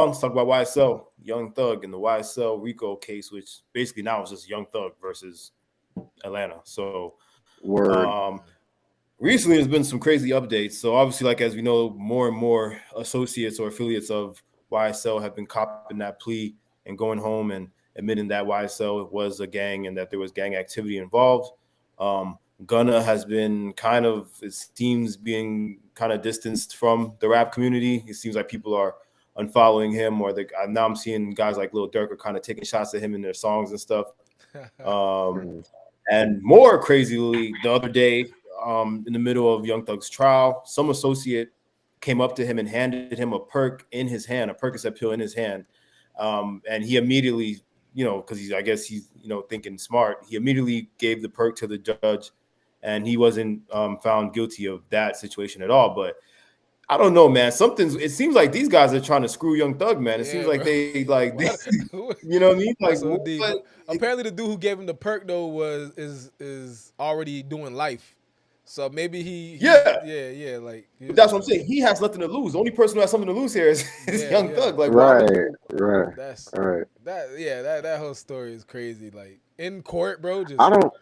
let's talk about YSL, Young Thug, and the YSL Rico case, which basically now is just Young Thug versus Atlanta. So Word. um, recently there's been some crazy updates. So obviously, like as we know, more and more associates or affiliates of YSL have been copping that plea and going home and admitting that YSL was a gang and that there was gang activity involved. Gunna has been kind of, it seems, being kind of distanced from the rap community. It seems like people are unfollowing him, or now I'm seeing guys like Lil Durk are kind of taking shots at him in their songs and stuff. Um, Mm. and more crazily, the other day, in the middle of Young Thug's trial, some associate came up to him and handed him a perk in his hand, a Percocet pill in his hand, and he immediately, because I guess he's thinking smart, he immediately gave the perk to the judge, and he wasn't found guilty of that situation at all. But I don't know, man. It seems like these guys are trying to screw Young Thug, man. It seems Yeah, like bro. they, What? you know what I mean? Like That's OD. what? But apparently, the dude who gave him the perk though is already doing life. So maybe he Yeah, yeah like but that's what I'm saying. He has nothing to lose. The only person who has something to lose here is yeah Young yeah. Thug. Like, why would Right, you? right, That's right. that whole story is crazy. Like in court, bro, I just don't.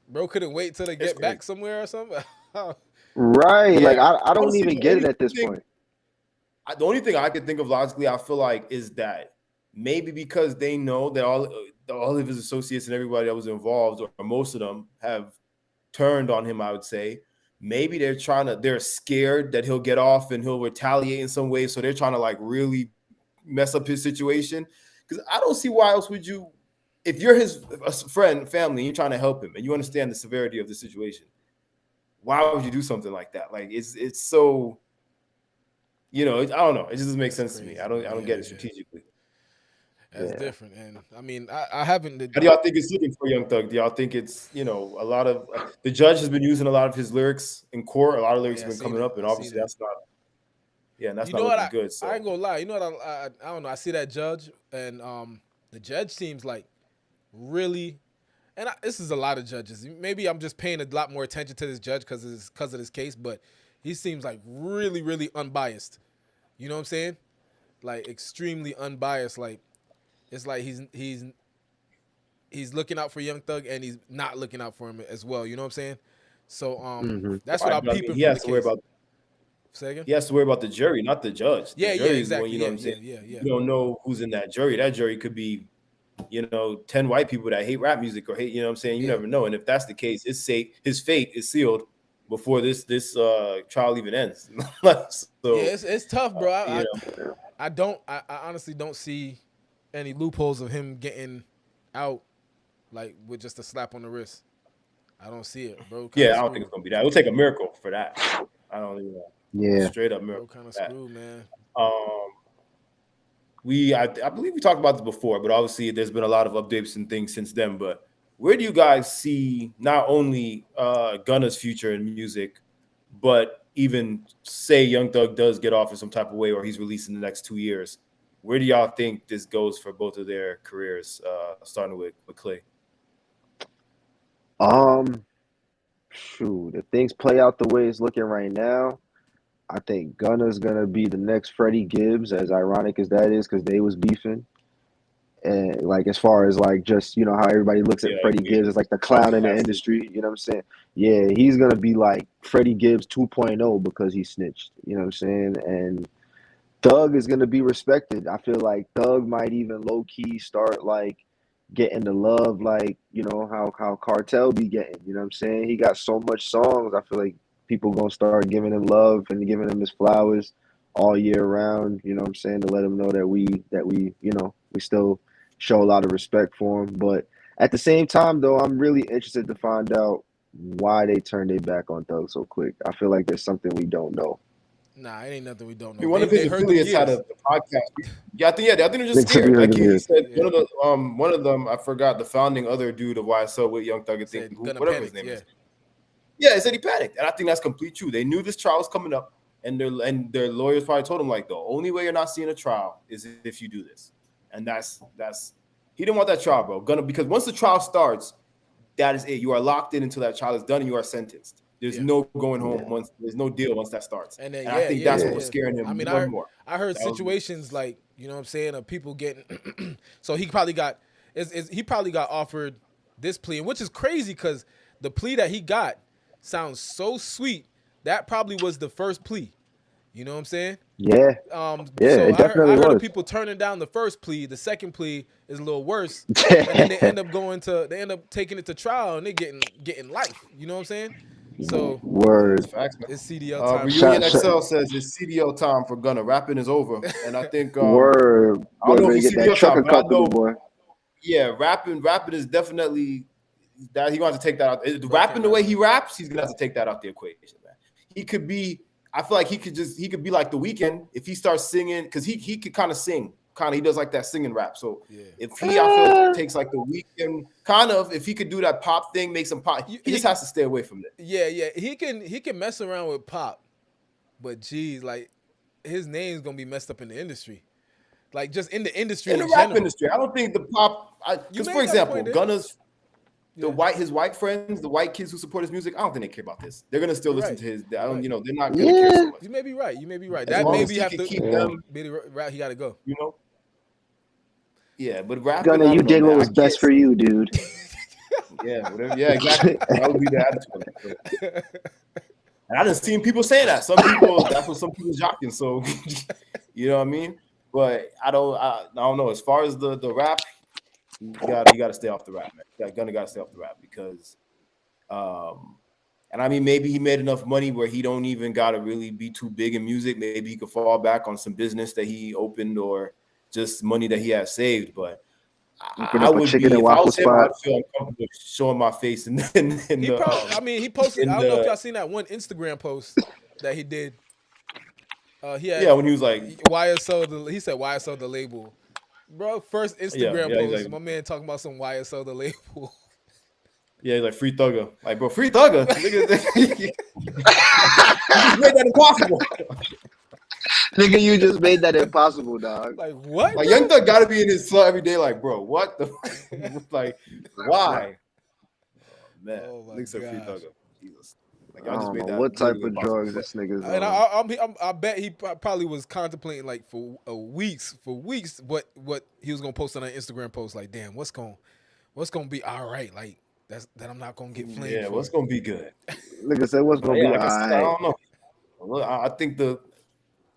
bro couldn't wait till they It's get back crazy. somewhere or something. Right, like Yeah, I don't honestly, even get it at this point. the only thing I could think of logically, I feel like, is that maybe because they know that all of his associates and everybody that was involved, or most of them, have turned on him. I would say maybe they're scared that he'll get off and he'll retaliate in some way, so they're trying to like really mess up his situation. Because I don't see why else would you, if you're his friend, family, and you're trying to help him and you understand the severity of the situation, why would you do something like that? Like it's so, I don't know. It just doesn't make That's sense to me. crazy, I man. don't Yeah, get it yeah. strategically. That's Yeah. different. And I mean, I haven't. How do y'all think it's looking for Young Thug? Do y'all think it's, a lot of the judge has been using a lot of his lyrics in court? A lot of Oh lyrics yeah, have I been seen coming it. up, and I seen obviously it. that's not, yeah, and that's You not know what? looking good. I So ain't gonna lie. You know what? I don't know. I see that judge, and the judge seems like really. And this is a lot of judges. Maybe I'm just paying a lot more attention to this judge because of this case, but he seems like really, really unbiased. You know what I'm saying? Like extremely unbiased. Like it's like he's looking out for Young Thug and he's not looking out for him as well. You know what I'm saying? So Hmm. that's what right, I'm but I mean, peeping from the case. Say again? he has to worry about the jury, not the judge. The Yeah, yeah, jury is the one, exactly. you know Yeah, what I'm yeah, saying? yeah, yeah. You don't know who's in that jury. That jury could be, 10 white people that hate rap music or hate, you know what I'm saying? You Yeah. never know. And if that's the case, his fate is sealed before this trial even ends. So, Yeah, it's tough, bro. you know, I honestly don't see any loopholes of him getting out like with just a slap on the wrist. I don't see it, bro. Kind yeah, of I don't think screwed. it's gonna be that. It'll take a miracle for that. I don't even know. Yeah. Straight up Bro, miracle kind for of that. screwed, man. Um, I believe we talked about this before, but obviously there's been a lot of updates and things since then. But where do you guys see not only Gunna's future in music, but even say Young Thug does get off in some type of way or he's released in the next 2 years? Where do y'all think this goes for both of their careers, starting with Clay? Um. Shoot, if things play out the way it's looking right now, I think Gunna's gonna be the next Freddie Gibbs. As ironic as that is, because they was beefing. And like as far as like just how everybody looks at Yeah, Freddie agreed. Gibbs as like the clown in the Outcasted. industry, you know what I'm saying? Yeah, he's gonna be like Freddie Gibbs 2.0 because he snitched, you know what I'm saying? And Thug is gonna be respected. I feel like Thug might even low key start like getting the love like, how Cartel be getting, you know what I'm saying? He got so much songs, I feel like people gonna start giving him love and giving him his flowers all year round, you know what I'm saying, to let him know that we still show a lot of respect for him. But at the same time though, I'm really interested to find out why they turned their back on Thug so quick. I feel like there's something we don't know. Nah, it ain't nothing we don't I mean, know. one of They his heard them affiliates had years. a podcast. Yeah, I think they're just It took me scared. a Like he minute. said, Yeah. one of them, I forgot the founding other dude of YSL with Young Thug, I think, Said gonna whatever his panic. name Yeah. is. Yeah, he said he panicked, and I think that's complete true. They knew this trial was coming up, and their lawyers probably told him like the only way you're not seeing a trial is if you do this, and that's he didn't want that trial, bro. Gonna because once the trial starts, that is it. You are locked in until that trial is done, and you are sentenced. There's Yeah. no going home Yeah. once. There's no deal once that starts. And then And I think that's what yeah. was scaring I him mean, more and more. I heard That was situations like, you know what I'm saying, of people getting so he probably got he probably got offered this plea, which is crazy because the plea that he got sounds so sweet. That probably was the first plea. You know what I'm saying? Yeah. Yeah, So it definitely I heard of was. people turning down the first plea. The second plea is a little worse, and then they end up taking it to trial and they getting life. You know what I'm saying? So That's Word. facts, man. it's CDL time for Reunion Gunna. Shot. XL says it's CDO time for Gunna. Rapping is over, and I think Word. I don't Boy, know better if it's get that CDO time, trucker but I company, know boy. rapping is definitely that he wants to take that out. Bro, Rapping the way he man. raps, he's gonna have to take that out the equation, man. He could be. I feel like he could be like The Weeknd if he starts singing because he could kind of sing. He does like that singing rap. So Yeah. if I feel takes like The Weeknd, if he could do that pop thing, make some pop, he just has to stay away from it. Yeah, he can mess around with pop, but geez, like his name's gonna be messed up in the industry, like just in the industry In in the rap general. industry, I don't think the pop. You Because made for that example, point there. Gunna's Yeah. his white friends, the white kids who support his music, I don't think they care about this. They're gonna still You're listen right. to his. You're right. They're not gonna care Yeah. so much. You may be right. As That long as maybe he have can to keep Yeah. them, be the route he got to go. you know. Yeah, but rapping, Gunna, I you don't know, did man. what I was can't. best for you, dude. Yeah, whatever. Yeah, exactly. That would be the attitude. So, and I done seen people say that. That's what some people jocking. So, you know what I mean. But I don't know. As far as the rap, you got to stay off the rap, man. Gunna got to stay off the rap because, and I mean, maybe he made enough money where he don't even got to really be too big in music. Maybe he could fall back on some business that he opened or just money that he has saved. But Open I up a would chicken be and if I waffle was him, I'd spot. feel uncomfortable showing my face in He probably. I mean, he posted. in I don't know if the y'all seen that one Instagram post that he did. He had when he was like, YSO. He said YSO the label. Bro, first Instagram he's post. like, My man talking about some YSO the label. he's like free thugger, like bro, free thugger. You just made that impossible. Nigga, you just made that impossible, dog. Like what? Like bro? Young Thug got to be in his slot every day. Like, bro, what the like? Why? Man, Oh my nigga said free gosh. thugger. Jesus. Like I y'all just don't made know that what type literally of impossible. drugs this nigga's And on. I bet he probably was contemplating like for weeks what he was gonna post on an Instagram post. Like, damn, what's gonna be all right? Like that I'm not gonna get flamed. Yeah, for. what's gonna be good? Nigga said what's gonna Yeah, be like I said, I alright. don't know. Well, I think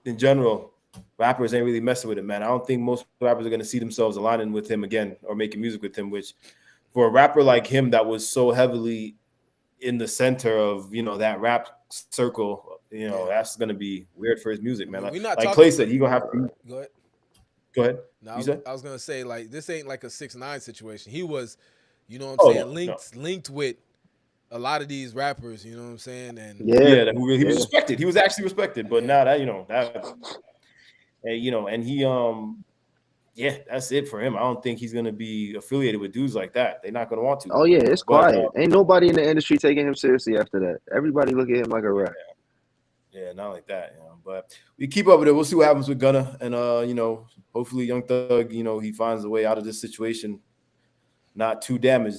in general, rappers ain't really messing with it, man. I don't think most rappers are gonna see themselves aligning with him again or making music with him. Which, for a rapper like him that was so heavily in the center of that rap circle, that's gonna be weird for his music, man. We're not Like talking. Clay said, he gonna have to. Go ahead. Go ahead. No, You said? I was gonna say like this ain't like a 6ix9ine situation. He was, you know what I'm Oh, saying, no. linked with a lot of these rappers. You know what I'm saying? And Yeah. He was respected. He was actually respected, but now that and he that's it for him. I don't think he's gonna be affiliated with dudes like that. They're not gonna want to. Oh yeah, it's But, quiet. Ain't nobody in the industry taking him seriously after that. Everybody look at him like a rap. Yeah, not like that. But we keep up with it. We'll see what happens with Gunna, and hopefully Young Thug, he finds a way out of this situation, not too damaged.